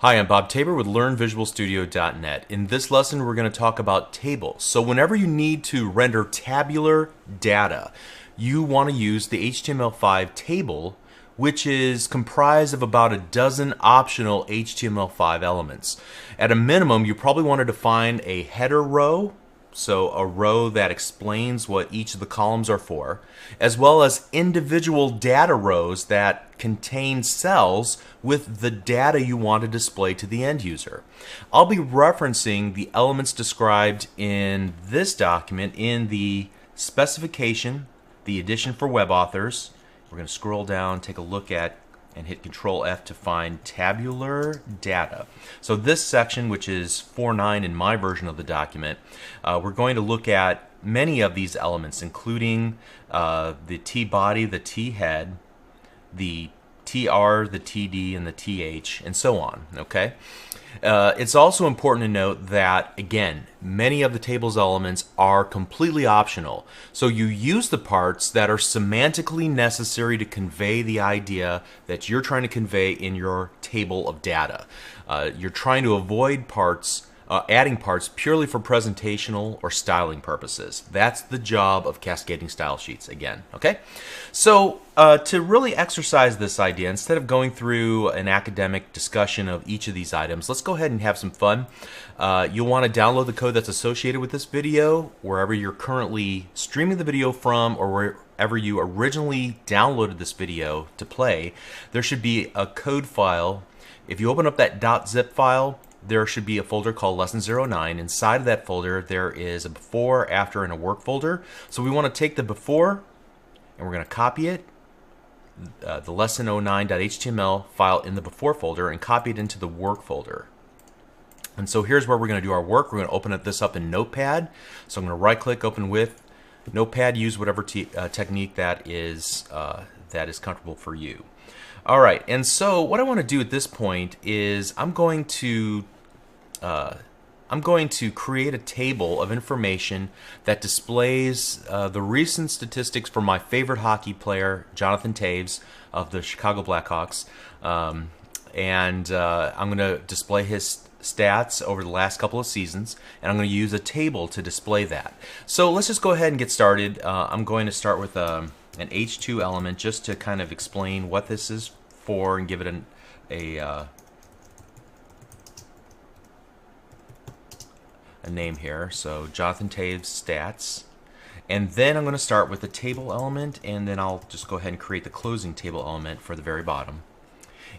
Hi, I'm Bob Tabor with LearnVisualStudio.net. In this lesson, we're going to talk about tables. So whenever you need to render tabular data, you want to use the HTML5 table, which is comprised of about a dozen optional HTML5 elements. At a minimum, you probably want to define a header row, so a row that explains what each of the columns are for, as well as individual data rows that contain cells with the data you want to display to the end user. I'll be referencing the elements described in this document in the specification, the edition for web authors. We're going to scroll down, take a look at, and hit Control F to find tabular data. So this section, which is 4.9 in my version of the document, we're going to look at many of these elements, including the T body, the T head, the TR, the TD, and the TH, and so on. Okay. It's also important to note that, again, many of the table's elements are completely optional. So you use the parts that are semantically necessary to convey the idea that you're trying to convey in your table of data. You're trying to avoid adding parts purely for presentational or styling purposes. That's the job of cascading style sheets, again. Okay? So to really exercise this idea, instead of going through an academic discussion of each of these items, let's go ahead and have some fun. You'll want to download the code that's associated with this video wherever you're currently streaming the video from, or wherever you originally downloaded this video to play. There should be a code file. If you open up that .zip file, there should be a folder called Lesson 09. Inside of that folder, there is a before, after, and a work folder. So we want to take the before, and we're going to copy it, the lesson09.html file in the before folder, and copy it into the work folder. And so here's where we're going to do our work. We're going to open this up in Notepad. So I'm going to right-click, open with Notepad. Use whatever technique that is comfortable for you. All right, and so what I want to do at this point is I'm going to create a table of information that displays the recent statistics for my favorite hockey player, Jonathan Toews of the Chicago Blackhawks, and I'm going to display his stats over the last couple of seasons, and I'm going to use a table to display that. So let's just go ahead and get started. I'm going to start with an H2 element just to kind of explain what this is for and give it a name here. So Jonathan Toews stats. And then I'm going to start with the table element, and then I'll just go ahead and create the closing table element for the very bottom.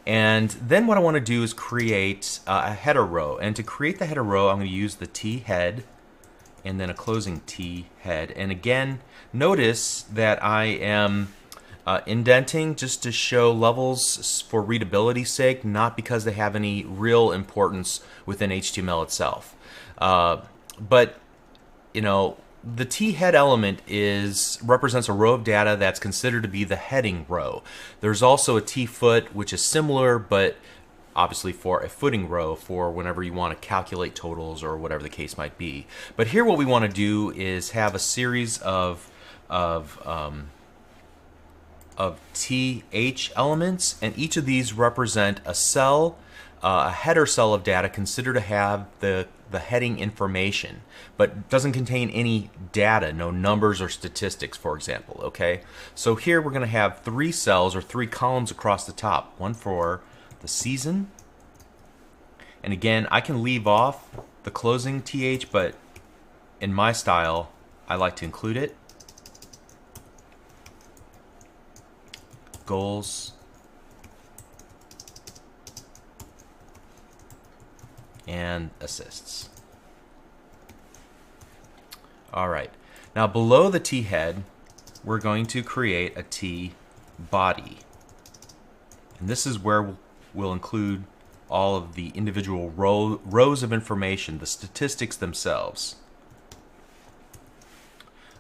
And then what I want to do is create a header row. And to create the header row, I'm going to use the T head and then a closing T head. And again, notice that I am indenting just to show levels for readability's sake, not because they have any real importance within HTML itself. But you know, the T head element represents a row of data that's considered to be the heading row. There's also a T foot, which is similar, but obviously for a footing row for whenever you want to calculate totals or whatever the case might be. But here what we want to do is have a series of TH elements, and each of these represent a cell, a header cell of data considered to have the heading information, but doesn't contain any data, no numbers or statistics, for example. Okay, so here we're going to have 3 cells or 3 columns across the top, one for the season, and again I can leave off the closing TH, but in my style I like to include it. Goals, and assists. All right, now below the T head we're going to create a T body, and this is where we'll include all of the individual rows of information, the statistics themselves.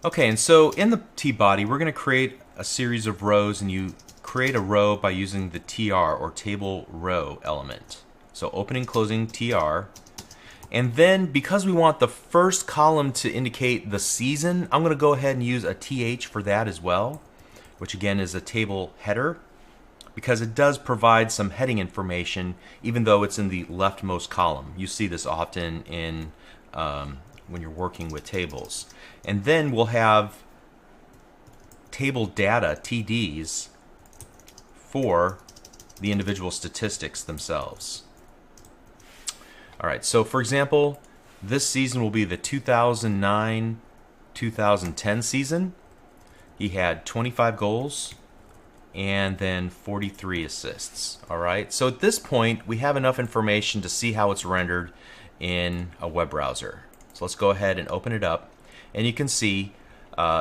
Okay, and so in the T body we're going to create a series of rows, and you create a row by using the TR or table row element. So opening, closing TR. And then because we want the first column to indicate the season, I'm going to go ahead and use a TH for that as well, which again is a table header. because it does provide some heading information even though it's in the leftmost column. You see this often in when you're working with tables. And then we'll have table data, TDs, for the individual statistics themselves. All right, so for example, this season will be the 2009-2010 season. He had 25 goals and then 43 assists. All right, so at this point, we have enough information to see how it's rendered in a web browser. So let's go ahead and open it up, and you can see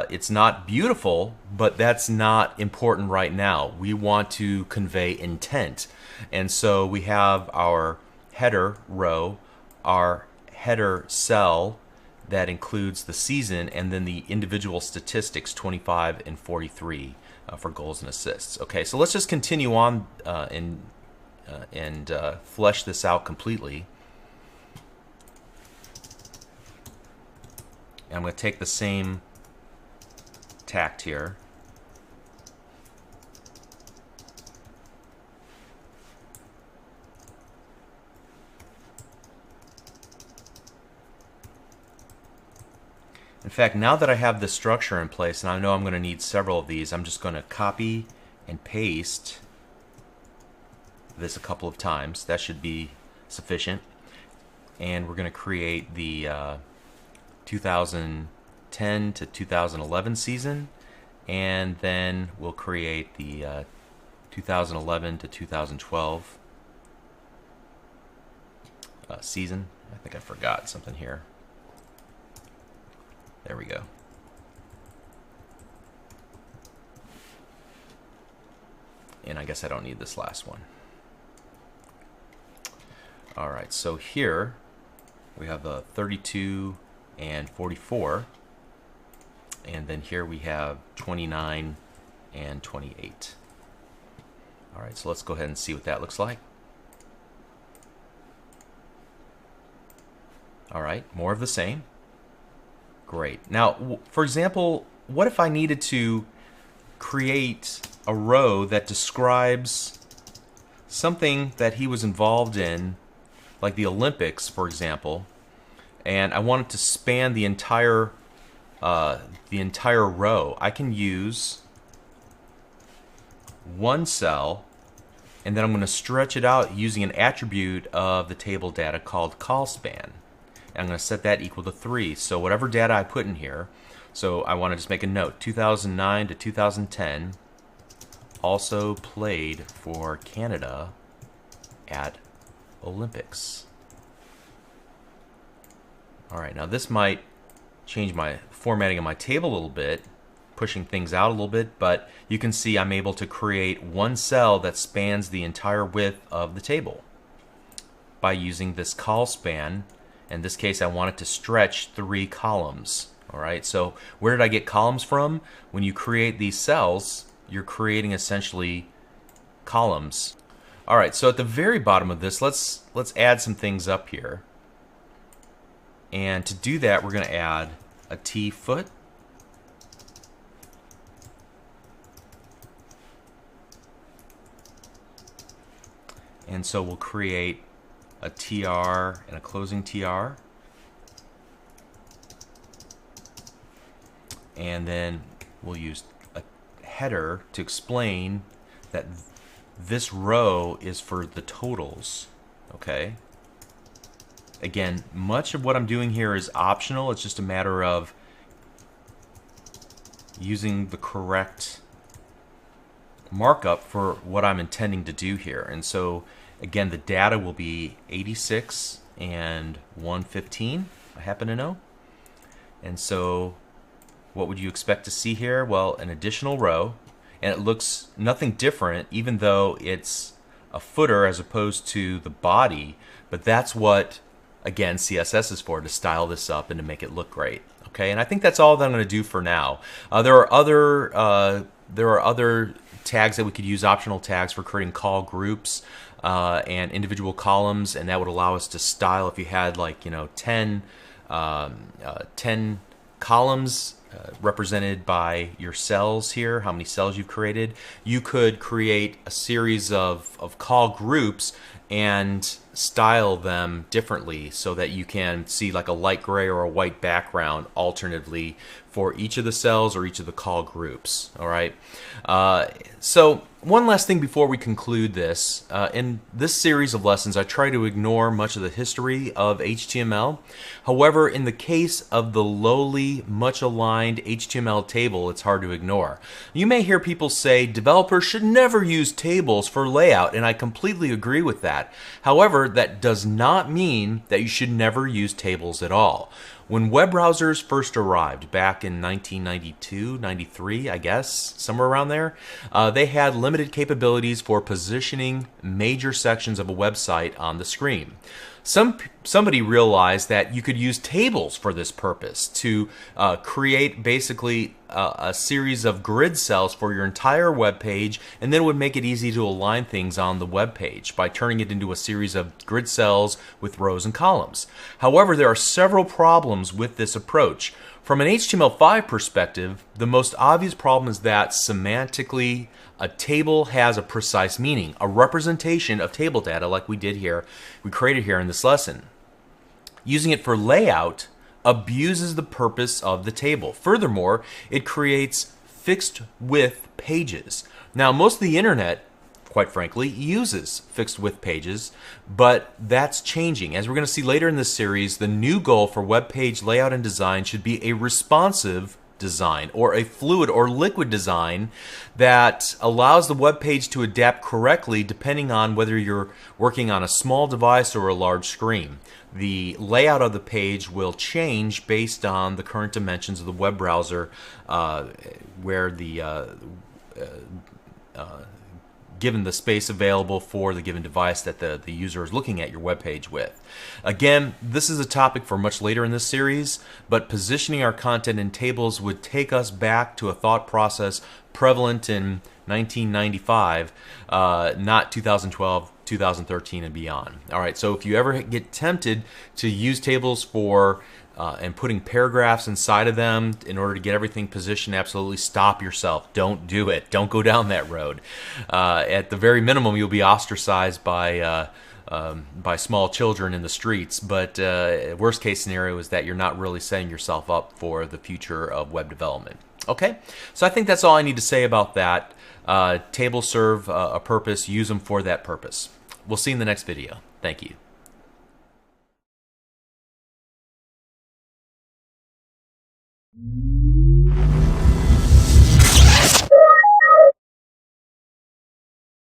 it's not beautiful, but that's not important right now. We want to convey intent. And so we have our header row, our header cell that includes the season, and then the individual statistics, 25 and 43 for goals and assists. Okay, so let's just continue on and flesh this out completely. And I'm going to take the same tact here. In fact, now that I have this structure in place, and I know I'm going to need several of these, I'm just going to copy and paste this a couple of times. That should be sufficient. And we're going to create the 2010 to 2011 season, and then we'll create the 2011 to 2012 season. I think I forgot something here. There we go. And I guess I don't need this last one. All right, so here we have the 32 and 44, and then here we have 29 and 28. All right, so let's go ahead and see what that looks like. All right, more of the same. Great. Now, for example, what if I needed to create a row that describes something that he was involved in, like the Olympics, for example, and I wanted to span the entire row? I can use one cell, and then I'm going to stretch it out using an attribute of the table data called callSpan. I'm going to set that equal to 3. So whatever data I put in here, so I want to just make a note, 2009 to 2010, also played for Canada at Olympics. All right, now this might change my formatting of my table a little bit, pushing things out a little bit, but you can see I'm able to create one cell that spans the entire width of the table by using this callSpan. In this case, I want it to stretch 3 columns. All right, so where did I get columns from? When you create these cells, you're creating essentially columns. All right, so at the very bottom of this, let's add some things up here. And to do that, we're going to add a T foot. And so we'll create a TR and a closing TR. And then we'll use a header to explain that this row is for the totals. Okay? Again, much of what I'm doing here is optional. It's just a matter of using the correct markup for what I'm intending to do here. And so again, the data will be 86 and 115, I happen to know. And so what would you expect to see here? Well, an additional row, and it looks nothing different even though it's a footer as opposed to the body, but that's what, again, CSS is for, to style this up and to make it look great. Okay, and I think that's all that I'm going to do for now. There are other tags that we could use, optional tags for creating call groups and individual columns, and that would allow us to style. If you had, like, 10 columns represented by your cells here, how many cells you've created. You could create a series of call groups and style them differently so that you can see like a light gray or a white background alternatively for each of the cells or each of the call groups. All right. So one last thing before we conclude this. In this series of lessons, I try to ignore much of the history of HTML. However, in the case of the lowly, much aligned HTML table, it's hard to ignore. You may hear people say developers should never use tables for layout, and I completely agree with that. However, that does not mean that you should never use tables at all. When web browsers first arrived back in 1992, 93, I guess, somewhere around there, they had limited capabilities for positioning major sections of a website on the screen. Somebody realized that you could use tables for this purpose to create basically a series of grid cells for your entire web page, and then it would make it easy to align things on the web page by turning it into a series of grid cells with rows and columns. However, there are several problems with this approach. From an HTML5 perspective, the most obvious problem is that semantically a table has a precise meaning, a representation of table data like we created here in this lesson. Using it for layout abuses the purpose of the table. Furthermore, it creates fixed width pages. Now, most of the internet, quite frankly, uses fixed width pages, but that's changing. As we're going to see later in this series, the new goal for web page layout and design should be a responsive design or a fluid or liquid design that allows the web page to adapt correctly depending on whether you're working on a small device or a large screen. The layout of the page will change based on the current dimensions of the web browser where the given the space available for the given device that the user is looking at your web page with. Again, this is a topic for much later in this series, but positioning our content in tables would take us back to a thought process prevalent in 1995, not 2012, 2013 and beyond. All right, so if you ever get tempted to use tables for and putting paragraphs inside of them in order to get everything positioned, absolutely stop yourself. Don't do it. Don't go down that road. At the very minimum, you'll be ostracized by small children in the streets, but worst case scenario is that you're not really setting yourself up for the future of web development. Okay, so I think that's all I need to say about that. Tables serve a purpose. Use them for that purpose. We'll see you in the next video. Thank you.